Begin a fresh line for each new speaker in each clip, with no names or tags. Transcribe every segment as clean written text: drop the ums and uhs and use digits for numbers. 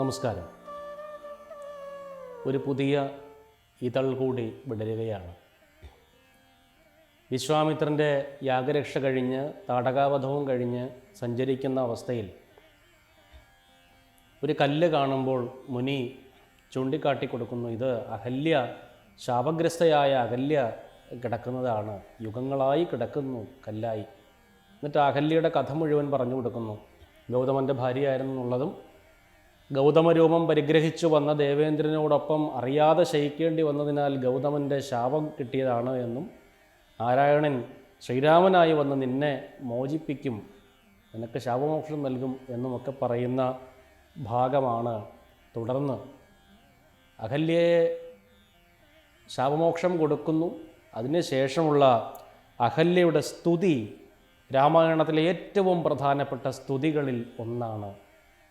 നമസ്കാരം. ഒരു പുതിയ ഇതൾ കൂടി വിടരുകയാണ്. വിശ്വാമിത്രൻ്റെ യാഗരക്ഷ കഴിഞ്ഞ് താടകാവധവും കഴിഞ്ഞ് സഞ്ചരിക്കുന്ന അവസ്ഥയിൽ ഒരു കല്ല് കാണുമ്പോൾ മുനി ചൂണ്ടിക്കാട്ടിക്കൊടുക്കുന്നു, ഇത് അഹല്യ, ശാപഗ്രസ്തയായ അഹല്യ കിടക്കുന്നതാണ്, യുഗങ്ങളായി കിടക്കുന്നു കല്ലായി. എന്നിട്ട് അഹല്യയുടെ കഥ മുഴുവൻ പറഞ്ഞു കൊടുക്കുന്നു. ഗൗതമൻ്റെ ഭാര്യയായിരുന്നുള്ളതും ഗൗതമരൂപം പരിഗ്രഹിച്ചു വന്ന ദേവേന്ദ്രനോടൊപ്പം അറിയാതെ ശയിക്കേണ്ടി വന്നതിനാൽ ഗൗതമൻ്റെ ശാപം കിട്ടിയതാണ് എന്നും നാരായണൻ ശ്രീരാമനായി വന്ന് നിന്നെ മോചിപ്പിക്കും, നിനക്ക് ശാപമോക്ഷം നൽകും എന്നുമൊക്കെ പറയുന്ന ഭാഗമാണ്. തുടർന്ന് അഹല്യയെ ശാപമോക്ഷം കൊടുക്കുന്നു. അതിനുശേഷമുള്ള അഹല്യയുടെ സ്തുതി രാമായണത്തിലെ ഏറ്റവും പ്രധാനപ്പെട്ട സ്തുതികളിൽ ഒന്നാണ്.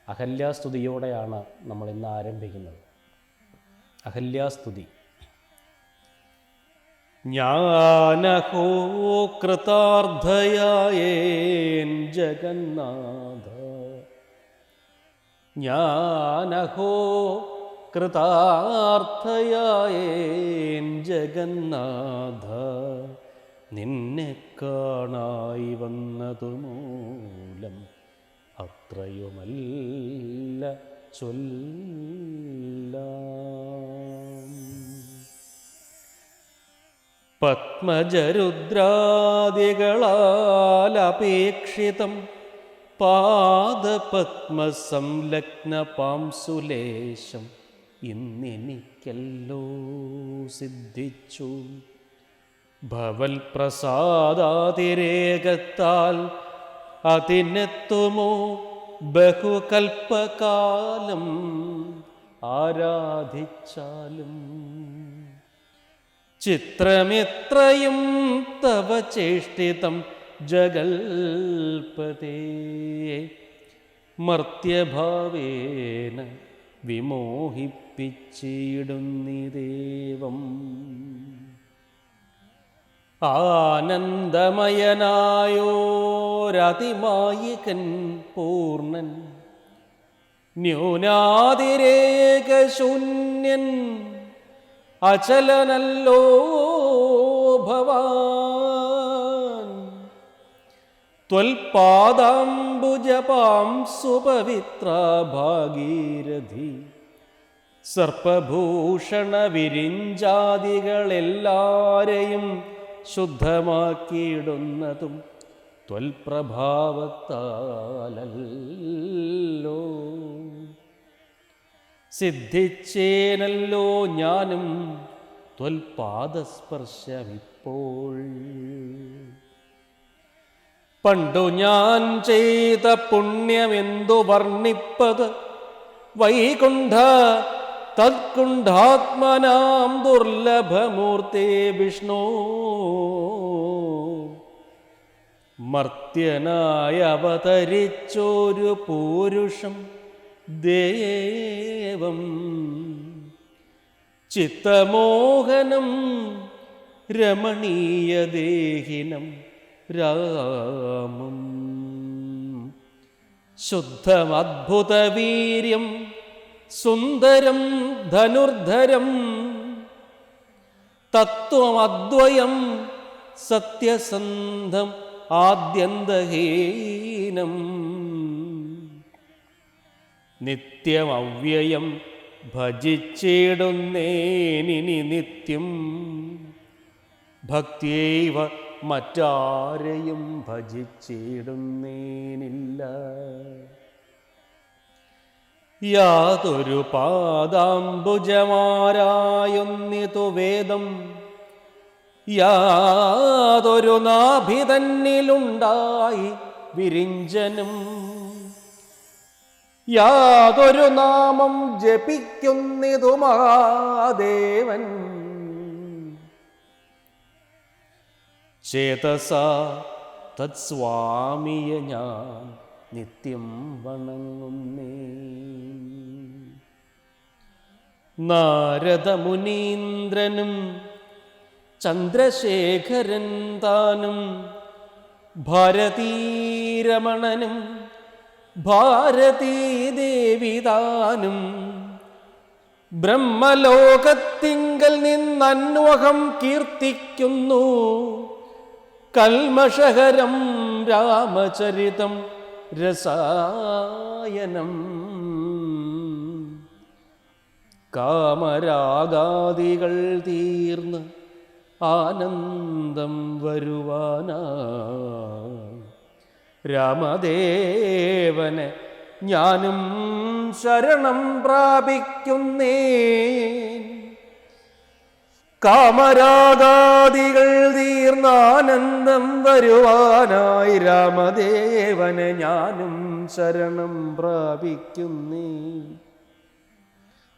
അഹല്യാസ്തുതിയോടെയാണ് നമ്മൾ ഇന്ന് ആരംഭിക്കുന്നത്. അഹല്യാസ്തുതി. ജ്ഞാനഹോ കൃതാർത്ഥയായേൻ ജഗന്നാഥ, ജ്ഞാനഹോ കൃതാർത്ഥയായേൻ ജഗന്നാഥ, നിന്നെ കാണായി വന്നതുമൂലം അത്രയുമല്ല ചൊല്ലാം. പത്മജരുദ്രാദികളാലപേക്ഷിതം പാദപത്മസംലഗ്നപാംസുലേശം ഇന്നെനിക്കല്ലോ സിദ്ധിച്ചു. ഭവൽ പ്രസാദാതിരേകത്താൽ അതിനെത്തുമോ ബഹുകൽപ്പകാലം ആരാധിച്ചാലും. ചിത്രമിത്രയും തവ ചേഷ്ടിതം ജഗൽപതേ, മർത്യഭാവേന വിമോഹിപ്പിച്ചിടുന്നിദേവം. ആനന്ദമയനായോരതിമായികൻ പൂർണ്ണൻ, ന്യൂനാതിരേകശൂന്യൻ അചലനല്ലോ ഭവാൻ. ത്വൽപാദാംബുജപാംസുപവിത്ര ഭാഗീരഥി, സർപ്പഭൂഷണ വിരിഞ്ചാദികളെല്ലാരെയും ശുദ്ധമാക്കിയിടുന്നതും ത്വൽപ്രഭാവത്താലല്ലോ. സിദ്ധിച്ചേനല്ലോ ഞാനും ത്വൽപാദസ്പർശമിപ്പോൾ. പണ്ടു ഞാൻ ചെയ്ത പുണ്യമെന്തു വർണ്ണിപ്പത്, വൈകുണ്ഠ തത്കുണ്ഠാത്മനാം ദുർലഭമൂർത്തേ വിഷ്ണു. മർത്യനായി അവതരിച്ചൊരു പൂരുഷം ദേവം, ചിത്തമോഹനം രമണീയദേഹിനം രാമം. ശുദ്ധമദ്ഭുതവീര്യം സുന്ദരം ധനുർധരം, തത്വമദ്വയം സത്യസന്ധം ആദ്യന്തഹീനം. നിത്യമവ്യയം ഭജിച്ചിടുന്നേനിനി നിത്യം, ഭക്തിയൈവ മറ്റാരെയും ഭജിച്ചിടുന്നേനില്ല. യാതൊരു പാദാംബുജമാരായൊന്നിതു വേദം, യാതൊരു നാഭിതന്നിലുണ്ടായി വിരിഞ്ചനം, യാതൊരു നാമം ജപിക്കുന്നിതു മഹാദേവൻ. ചേതസാ തത്സ്വാമിയെ ഞാൻ നിത്യം വണങ്ങുന്നേ. നാരദമുനീന്ദ്രനും ചന്ദ്രശേഖരൻ താനും ഭാരതീരമണനും ഭാരതീദേവി താനും ബ്രഹ്മലോകത്തിങ്കൽ നിന്നന്വഹം കീർത്തിക്കുന്നു കൽമഷഹരം രാമചരിതം രസായനം. കാമരാഗാദികൾ തീർന്ന് ആനന്ദം വരുവാനാ രാമദേവനെ ഞാനും ശരണം പ്രാപിക്കുന്നേ. കാമരാഗാദികൾ തീർന്നാനന്ദം വരുവാനായി രാമദേവനെ ഞാനും ശരണം പ്രാപിക്കുന്നേ.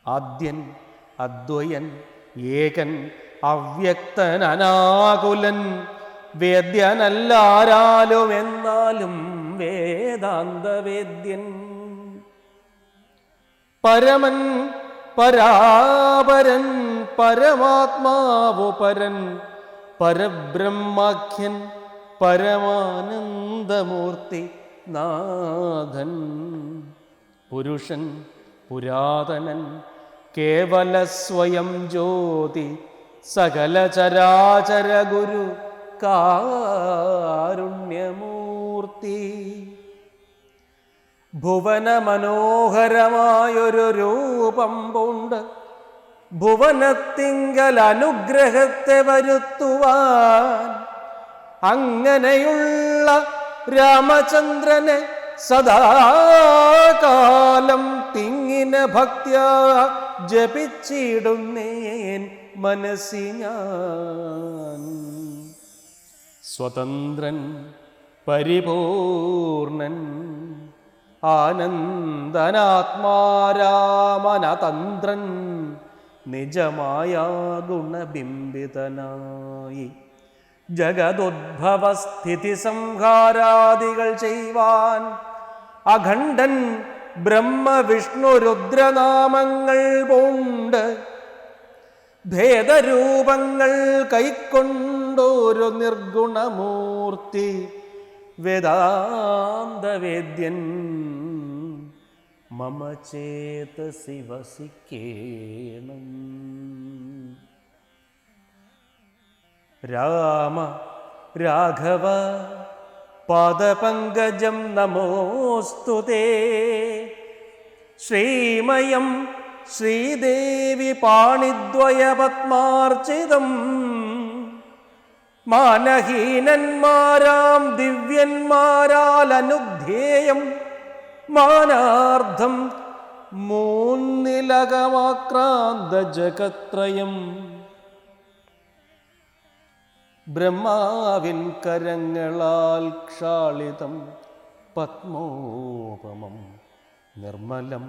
ആദ്യൻ അദ്വയൻ ഏകൻ അവ്യക്തൻ അനാകുലൻ വേദ്യനല്ലാരാലും എന്നാലും വേദാന്തവേദ്യൻ. പരമൻ പരാപരൻ പരമാത്മാവു പരൻ പരബ്രഹ്മാഖ്യൻ പരമാനന്ദമൂർത്തി നാഥൻ. പുരുഷൻ പുരാതനൻ കേവല സ്വയം ജ്യോതി സകല ചരാചര ഗുരു കാരുണ്യമൂർത്തി. ഭുവന മനോഹരമായൊരു രൂപം പൂണ്ട് ഭുവനത്തിങ്കൽ അനുഗ്രഹത്തെ വരുത്തുവാൻ അങ്ങനെയുള്ള രാമചന്ദ്രനെ സദാകാലം തിങ്ങിന ഭക്ത്യാ ജപിച്ചിടുന്നേൻ മനസ്സി ഞാൻ. സ്വതന്ത്രൻ പരിപൂർണൻ ആനന്ദനാത്മാരാമനതന്ത്രൻ നിജമായ ഗുണബിംബിതനായി ജഗദുദ്ഭവസ്ഥിതി സംഹാരാദികൾ ചെയ്യുവാൻ അഖണ്ഡൻ ബ്രഹ്മ വിഷ്ണു രുദ്രനാമങ്ങൾ പൂണ്ട് ഭേദരൂപങ്ങൾ കൈക്കൊണ്ടൊരു നിർഗുണമൂർത്തി വേദാന്തവേദ്യൻ മമ ചേതസി വസിക്കേണം. രാമ രാഘവ പാദപങ്കജം നമോസ്തുതേ. ശ്രീമയം ശ്രീദേവി പാണിദ്വയപത്മാർച്ചിതം മാനഹീനന്മാരാം ദിവ്യന്മാരാലനുധ്യേയം മാനാർദ്ധം മൂന്നിലകമാക്രാന്ത ജഗത്രയം. ബ്രഹ്മാവിൻ കരങ്ങളാൽ ക്ഷാളിതം പത്മോപമം നിർമ്മലം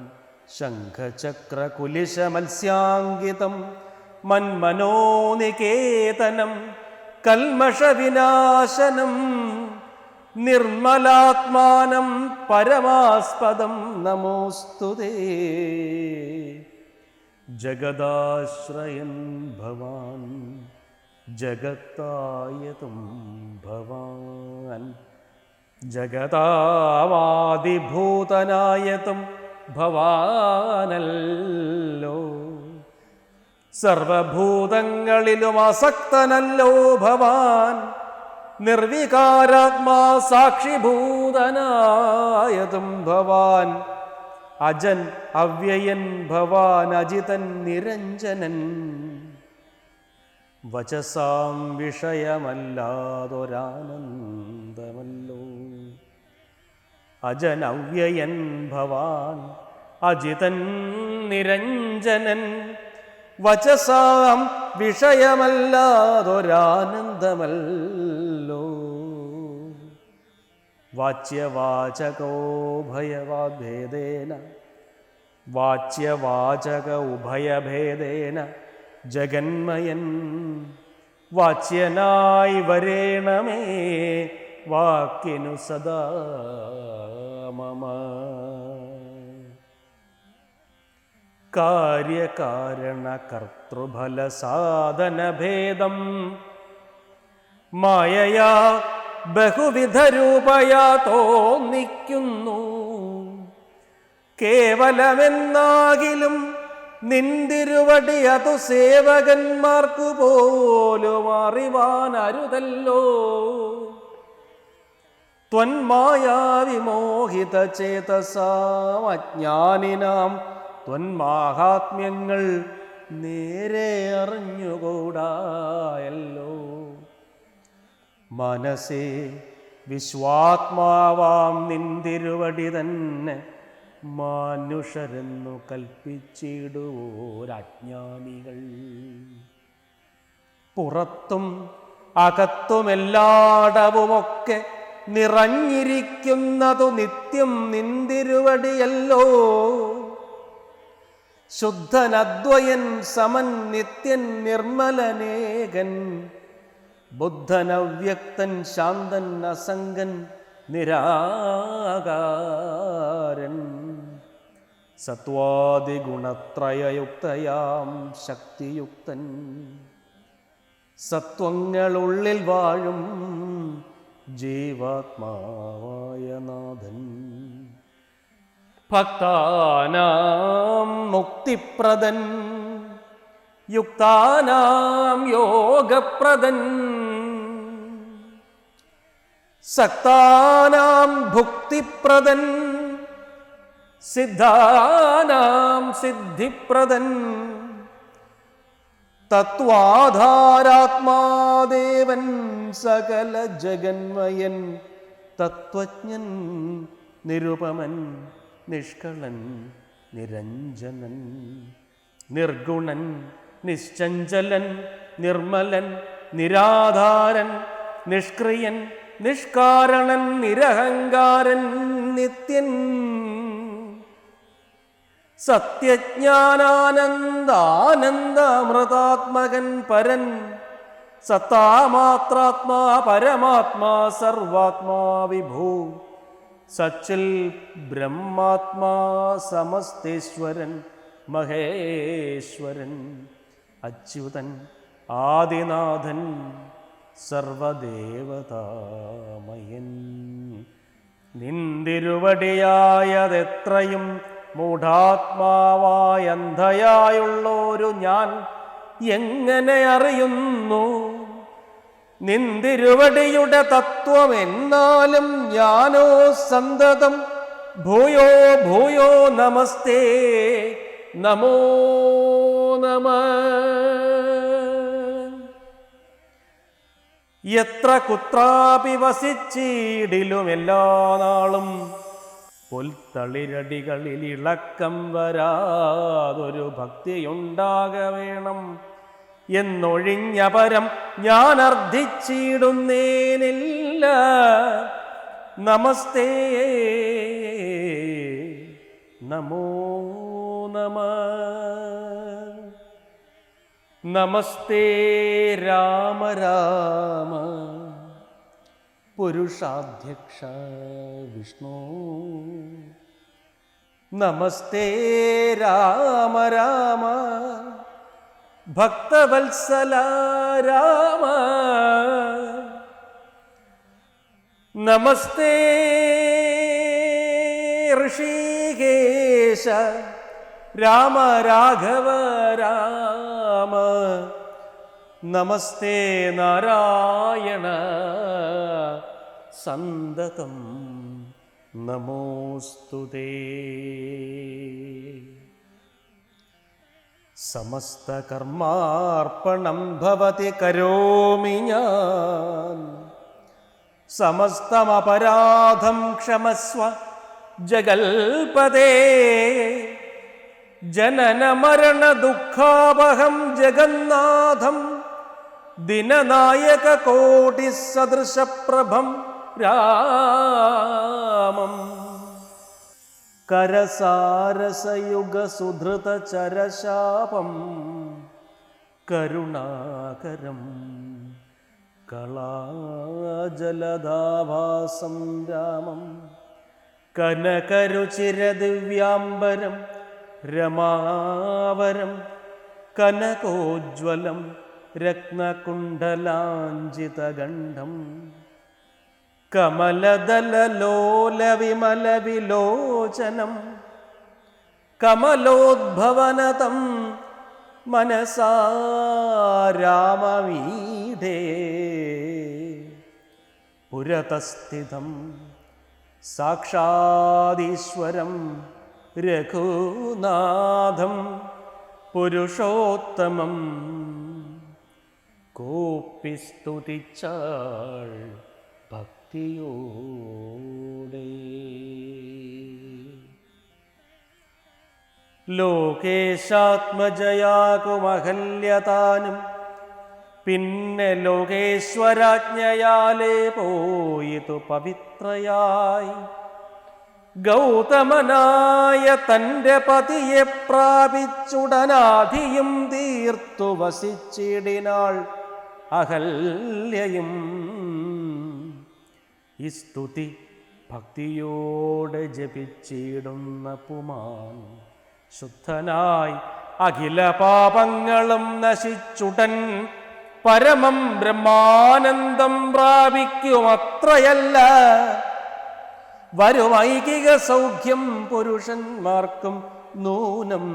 ശംഖചക്രകുലിശമത്സ്യാങ്കിതം മന്മനോനികേതനം കൽമഷവിനാശനം നിർമ്മലാത്മാനം പരമാസ്പദം നമോസ്തുതേ. ജഗദാശ്രയൻ ഭവാൻ ജഗത്തായതും ഭവാൻ ജഗതാവാദിഭൂതനായതും ഭവാനല്ലോ. സർവഭൂതങ്ങളിലും അസക്തനല്ലോ ഭവാൻ നിർവികാരാത്മാ സാക്ഷിഭൂതനായതും ഭവാൻ അജൻ അവ്യയൻ ഭവാൻ അജിതൻ നിരഞ്ജനൻ. വചസാം വിഷയമല്ലാതൊരാനന്ദമല്ലോ. അജനവ്യയൻ ഭവാൻ അജിതൻ നിരഞ്ജനൻ വചസാം വിഷയമല്ലാതൊരാനന്ദമല്ലോ. വാച്യവാചകോഭയവാഭേദേന വാച്യവാചക ഉഭയഭേദേന ജഗന്മയൻ വാച്യനായി വരേണമേ വാക്കിനു സദാ മമ. കാര്യകാരണ കർത്തൃഫല സാധനഭേദം മായയാ ബഹുവിധ രൂപയാ തോന്നിക്കുന്നു. കേവലമെന്നാകിലും നിന്തിരുവടി അതു സേവകന്മാർക്കു പോലും അറിവാൻ അരുതല്ലോ. ത്വന്മായാവിമോഹിത ചേതസാം അജ്ഞാനിനാം ത്വന്മാഹാത്മ്യങ്ങൾ നേരെ അറിഞ്ഞുകൂടായല്ലോ. മനസ്സേ വിശ്വാത്മാവാം നിന്തിരുവടി തന്നെ മാനുഷരെന്നു കൽപ്പിച്ചിടുവോരജ്ഞാനികൾ. പുറത്തും അകത്തുമെല്ലാടവുമൊക്കെ നിറഞ്ഞിരിക്കുന്നതു നിത്യം നിന്തിരുവടിയല്ലോ. ശുദ്ധനദ്വയൻ സമൻ നിത്യൻ നിർമ്മലനേകൻ, ബുദ്ധനവ്യക്തൻ ശാന്തൻ അസംഗൻ നിരാകാരൻ, സത്വാദിഗുണത്രയയുക്തയാം ശക്തിയുക്തൻ, സത്വങ്ങളുള്ളിൽ വാഴും ജീവാത്മാവായ നാഥൻ. ഭക്താനാം മുക്തിപ്രദൻ, യുക്താനാം യോഗപ്രദൻ, സക്താനാം ഭുക്തിപ്രദൻ, സിദ്ധാനാം സിദ്ധിപ്രദൻ, തത്വാധാരാത്മാദേവൻ സകല ജഗന്മയൻ, തത്വജ്ഞൻ നിരുപമൻ നിഷ്കളൻ നിരഞ്ജനൻ, നിർഗുണൻ നിശ്ചഞ്ചലൻ നിർമ്മലൻ നിരാധാരൻ, നിഷ്ക്രിയൻ നിഷ്കാരണൻ നിരഹങ്കാരൻ നിത്യൻ, സത്യജ്ഞാനാനന്ദാനന്ദാമൃതാത്മകൻ പരൻ, സത്താമാത്രാത്മാ പരമാത്മാ സർവാത്മാ വിഭൂ, സച്ചിൽ ബ്രഹ്മാത്മാ സമസ്തേശ്വരൻ മഹേശ്വരൻ, അച്യുതൻ ആദിനാഥൻ സർവദേവതാമയൻ. നിന്തിരുവടിയായതെത്രയും മൂഢാത്മാവായ അന്ധയായുള്ളൊരു ഞാൻ എങ്ങനെ അറിയുന്നു? നിന്തിരുവടിയുടെ തത്വം എന്നാലും ഞാനോ സന്തതം ഭൂയോ ഭൂയോ നമസ്തേ നമോ നമഃ. എത്ര കുത്രാപി വസിച്ചിടിലും എല്ലാ നാളും പുൽത്തളിരടികളിൽ ഇളക്കം വരാതൊരു ഭക്തിയുണ്ടാക വേണം എന്നൊഴിഞ്ഞ പരം ഞാൻ അർത്ഥിച്ചിടുന്നേനില്ല. നമസ്തേ നമോ നമഃ. നമസ്തേ രാമ രാമ പുരുഷാധ്യക്ഷ വിഷ്ണു. നമസ്തേ രാമ രാമ ഭക്തവത്സല രാമ. നമസ്തേ ഋഷികേശ രാമ രാഘവ രാമ. നമസ്തേ നാരായണ സന്തതം നമോസ്തുതേ. സമസ്തകർമാർപ്പണം ഭവതി കരോമി ഞാൻ. സമസ്തമപരാധം ക്ഷമസ്വ ജഗൽപദേ. ജനന മരണ ദുഃഖാപഹം ജഗന്നാഥം ദിനനായക കോടി സദൃശപ്രഭം രാമം. കരസാരസയുഗസുധൃത ചരശാപം കരുണാകരം കളാജലധാഭാസം രാമം. കനകരുചിരദിവ്യാംബരം രമാവരം കനകോജ്വലം രത്നകുണ്ഡലാഞ്ചിതഗണ്ഡം. കമലദലലോലവിമലവിലോചനം കമലോദ്ഭവനതം മനസാ രാമമീഢേ പുരതസ്ഥിതം സാക്ഷാദീശ്വരം രഘുനാഥം പുരുഷോത്തമം കോപ്പി സ്തുതിച്ചാൾ ഭക്തിയോടെ. ലോകേശാത്മജയാകുമഹല്യതാനും പിന്നെ ലോകേശ്വരാജ്ഞയാലേ പോയിതു പവിത്രയായി ഗൗതമനായ തൻ്റെ പതിയെ പ്രാപിച്ചുടനാധിയും തീർത്തു വസിച്ചിടിനാൾ അഹല്യയും. ഈ സ്തുതി ഭക്തിയോടെ ജപിച്ചിടുന്ന പുമാൻ ശുദ്ധനായി അഖില പാപങ്ങളും നശിച്ചുടൻ പരമം ബ്രഹ്മാനന്ദം പ്രാപിക്കുമത്രയല്ല വരുമൈകിക സൗഖ്യം പുരുഷന്മാർക്കും നൂനം.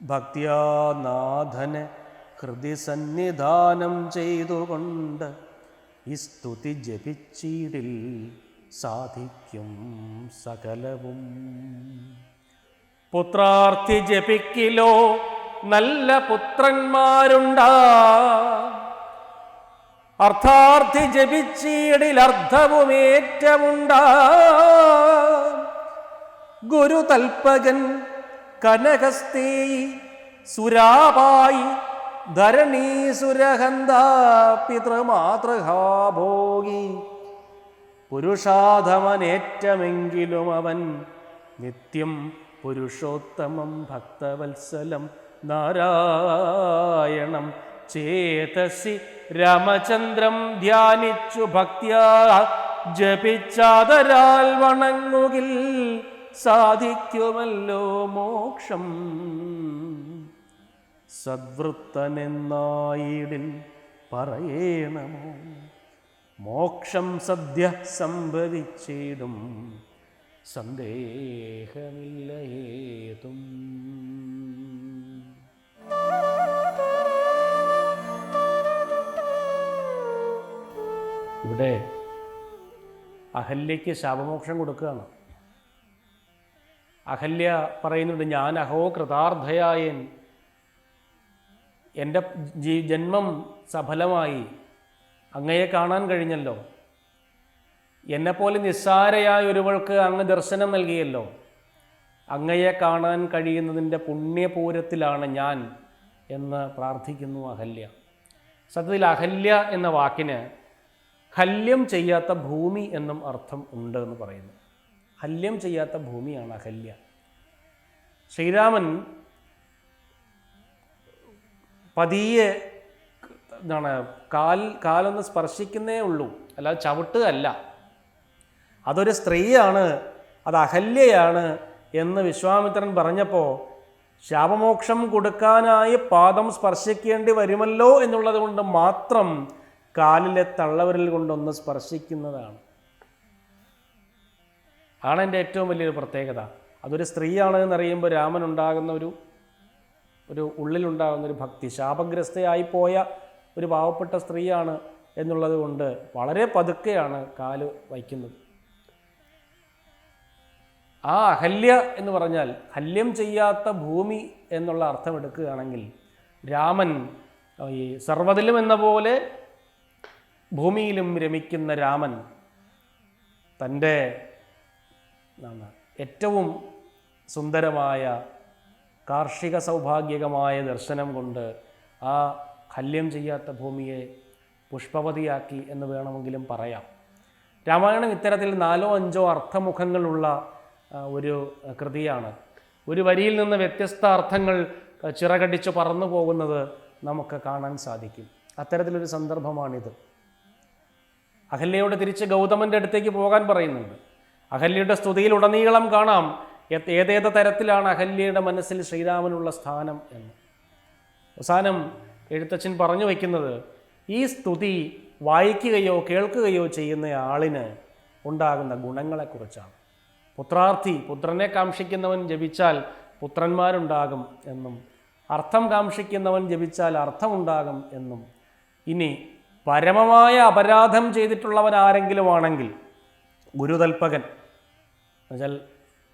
ഭക്ത്യാനാഥന് ഹൃദി സന്നിധാനം ചെയ്തുകൊണ്ട് ഈ സ്തുതി ജപിച്ചീടിൽ സാധിക്കും സകലവും. പുത്രാർത്ഥി ജപിക്കിലോ നല്ല പുത്രന്മാരുണ്ടാ, അർത്ഥാർത്ഥി ജപിച്ചീടിൽ അർത്ഥവുമേറ്റമുണ്ടാ. ഗുരുതൽപകൻ കനകസ്തേ സുരാപായി ധരണീസുരഹന്ത പിതൃമാതൃഹാഭോഗി പുരുഷാധമനേറ്റമെങ്കിലും അവൻ നിത്യം പുരുഷോത്തമം ഭക്തവത്സലം നാരായണം ചേതസി രാമചന്ദ്രം ധ്യാനിച്ചു ഭക്ത്യാ ജപിച്ചാദരാൽ വണങ്ങുകിൽ സാധിക്കുമല്ലോ മോക്ഷം. സദ്വൃത്തനെന്നായിടിൽ പറയണമോ മോക്ഷം സദ്യ സംഭവിച്ചിടും സന്ദേഹമില്ലേതും. ഇവിടെ അഹല്യയ്ക്ക് ശാപമോക്ഷം കൊടുക്കുകയാണ്. അഹല്യ പറയുന്നുണ്ട്, ഞാൻ അഹോ കൃതാർത്ഥയായൻ, എൻ്റെ ജന്മം സഫലമായി, അങ്ങയെ കാണാൻ കഴിഞ്ഞല്ലോ, എന്നെപ്പോലെ നിസ്സാരയായ ഒരുവൾക്ക് അങ്ങ് ദർശനം നൽകിയല്ലോ, അങ്ങയെ കാണാൻ കഴിയുന്നതിൻ്റെ പുണ്യപൂരത്തിലാണ് ഞാൻ എന്ന് പ്രാർത്ഥിക്കുന്നു അഹല്യ. സത്യത്തിൽ അഹല്യ എന്ന വാക്കിന് ഹല്യം ചെയ്യാത്ത ഭൂമി എന്നും അർത്ഥം ഉണ്ട് എന്ന് പറയുന്നു. ഹല്യം ചെയ്യാത്ത ഭൂമിയാണ് അഹല്യ. ശ്രീരാമൻ പതിയെ എന്താണ് കാലൊന്ന് സ്പർശിക്കുന്നേ ഉള്ളൂ, അല്ലാതെ ചവിട്ടുകയല്ല. അതൊരു സ്ത്രീയാണ്, അത് അഹല്യയാണ് എന്ന് വിശ്വാമിത്രൻ പറഞ്ഞപ്പോൾ ശാപമോക്ഷം കൊടുക്കാനായി പാദം സ്പർശിക്കേണ്ടി വരുമല്ലോ എന്നുള്ളത് കൊണ്ട് മാത്രം കാലിലെ തള്ളവിരൽ കൊണ്ടൊന്ന് സ്പർശിക്കുന്നതാണ്. എൻ്റെ ഏറ്റവും വലിയൊരു പ്രത്യേകത. അതൊരു സ്ത്രീയാണ് എന്നറിയുമ്പോൾ രാമനുണ്ടാകുന്ന ഒരു ഉള്ളിലുണ്ടാകുന്നൊരു ഭക്തി. ശാപഗ്രസ്തയായിപ്പോയ ഒരു പാവപ്പെട്ട സ്ത്രീയാണ് എന്നുള്ളത് കൊണ്ട് വളരെ പതുക്കെയാണ് കാല് വയ്ക്കുന്നത്. ആ അഹല്യ എന്ന് പറഞ്ഞാൽ ഹല്യം ചെയ്യാത്ത ഭൂമി എന്നുള്ള അർത്ഥം എടുക്കുകയാണെങ്കിൽ രാമൻ ഈ സർവ്വതിലും എന്ന പോലെ ഭൂമിയിലും രമിക്കുന്ന രാമൻ തൻ്റെ ഏറ്റവും സുന്ദരമായ കാർഷിക സൗഭാഗ്യകമായ ദർശനം കൊണ്ട് ആ ഹല്യം ചെയ്യാത്ത ഭൂമിയെ പുഷ്പവതിയാക്കി എന്ന് വേണമെങ്കിലും പറയാം. രാമായണം ഇത്തരത്തിൽ 4-5 അർത്ഥമുഖങ്ങളുള്ള ഒരു കൃതിയാണ്. ഒരു വരിയിൽ നിന്ന് വ്യത്യസ്ത അർത്ഥങ്ങൾ ചിറകടിച്ച് പറന്നു പോകുന്നത് നമുക്ക് കാണാൻ സാധിക്കും. അത്തരത്തിലൊരു സന്ദർഭമാണിത്. അഹല്യയോട് തിരിച്ച് ഗൗതമൻ്റെ അടുത്തേക്ക് പോകാൻ പറയുന്നുണ്ട്. അഹല്യയുടെ സ്തുതിയിലുടനീളം കാണാം ഏതേത് തരത്തിലാണ് അഹല്യയുടെ മനസ്സിൽ ശ്രീരാമനുള്ള സ്ഥാനം എന്ന്. അവസാനം എഴുത്തച്ഛൻ പറഞ്ഞു വയ്ക്കുന്നത് ഈ സ്തുതി വായിക്കുകയോ കേൾക്കുകയോ ചെയ്യുന്ന ആളിന് ഉണ്ടാകുന്ന ഗുണങ്ങളെക്കുറിച്ചാണ്. പുത്രാർത്ഥി, പുത്രനെ കാക്ഷിക്കുന്നവൻ ജപിച്ചാൽ പുത്രന്മാരുണ്ടാകും എന്നും, അർത്ഥം കാക്ഷിക്കുന്നവൻ ജപിച്ചാൽ അർത്ഥമുണ്ടാകും എന്നും, ഇനി പരമമായ അപരാധം ചെയ്തിട്ടുള്ളവൻ ആരെങ്കിലും ആണെങ്കിൽ ഗുരുതൽപകൻ എന്നുവെച്ചാൽ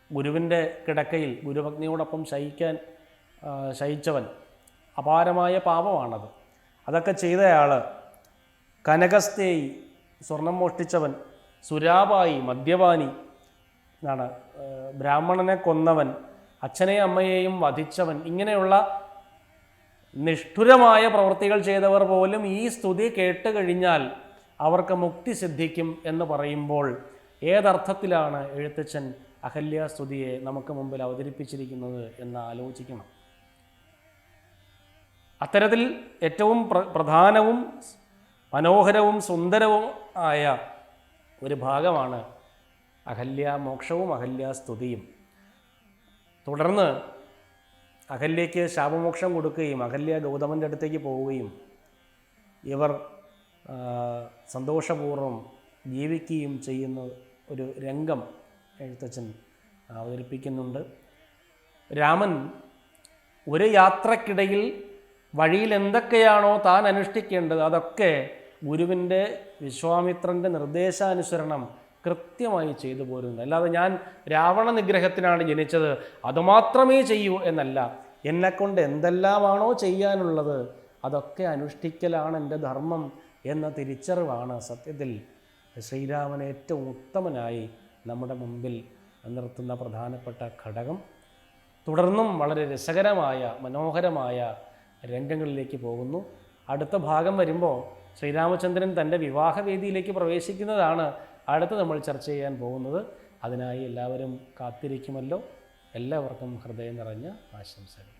ഗുരുവിൻ്റെ കിടക്കയിൽ ഗുരുഭഗ്നിയോടൊപ്പം ശയിച്ചവൻ, അപാരമായ പാപമാണത്. അതൊക്കെ ചെയ്തയാൾ, കനകസ്തേയി സ്വർണം മോഷ്ടിച്ചവൻ, സുരാപായി മദ്യപാനി എന്നാണ്, ബ്രാഹ്മണനെ കൊന്നവൻ, അച്ഛനെയും അമ്മയെയും വധിച്ചവൻ, ഇങ്ങനെയുള്ള നിഷ്ഠുരമായ പ്രവൃത്തികൾ ചെയ്തവർ പോലും ഈ സ്തുതി കേട്ട് കഴിഞ്ഞാൽ അവർക്ക് മുക്തി സിദ്ധിക്കും എന്ന് പറയുമ്പോൾ ഏതർത്ഥത്തിലാണ് എഴുത്തച്ഛൻ അഹല്യാസ്തുതിയെ നമുക്ക് മുമ്പിൽ അവതരിപ്പിച്ചിരിക്കുന്നത് എന്ന് ആലോചിക്കണം. അത്തരത്തിൽ ഏറ്റവും പ്രധാനവും മനോഹരവും സുന്ദരവും ആയ ഒരു ഭാഗമാണ് അഹല്യാമോക്ഷവും അഹല്യാസ്തുതിയും. തുടർന്ന് അഹല്യയ്ക്ക് ശാപമോക്ഷം കൊടുക്കുകയും അഹല്യ ഗൗതമൻ്റെ അടുത്തേക്ക് പോവുകയും ഇവർ സന്തോഷപൂർവ്വം ജീവിക്കുകയും ചെയ്യുന്ന ഒരു രംഗം എഴുത്തച്ഛൻ അവതരിപ്പിക്കുന്നുണ്ട്. രാമൻ ഒരു യാത്രക്കിടയിൽ വഴിയിൽ എന്തൊക്കെയാണോ താൻ അനുഷ്ഠിക്കേണ്ടത് അതൊക്കെ ഗുരുവിൻ്റെ, വിശ്വാമിത്രൻ്റെ നിർദ്ദേശാനുസരണം കൃത്യമായി ചെയ്തു പോരുന്നു. അല്ലാതെ ഞാൻ രാവണ നിഗ്രഹത്തിനാണ് ജനിച്ചത് അതുമാത്രമേ ചെയ്യൂ എന്നല്ല, എന്നെക്കൊണ്ട് എന്തെല്ലാമാണോ ചെയ്യാനുള്ളത് അതൊക്കെ അനുഷ്ഠിക്കലാണ് എൻ്റെ ധർമ്മം എന്ന തിരിച്ചറിവാണ് സത്യത്തിൽ ശ്രീരാമൻ ഏറ്റവും ഉത്തമനായി നമ്മുടെ മുമ്പിൽ നിർത്തുന്ന പ്രധാനപ്പെട്ട ഘടകം. തുടർന്നും വളരെ രസകരമായ മനോഹരമായ രംഗങ്ങളിലേക്ക് പോകുന്നു. അടുത്ത ഭാഗം വരുമ്പോൾ ശ്രീരാമചന്ദ്രൻ തൻ്റെ വിവാഹവേദിയിലേക്ക് പ്രവേശിക്കുന്നതാണ് അടുത്ത് നമ്മൾ ചർച്ച ചെയ്യാൻ പോകുന്നത്. അതിനായി എല്ലാവരും കാത്തിരിക്കുമല്ലോ. എല്ലാവർക്കും ഹൃദയം നിറഞ്ഞ ആശംസകൾ.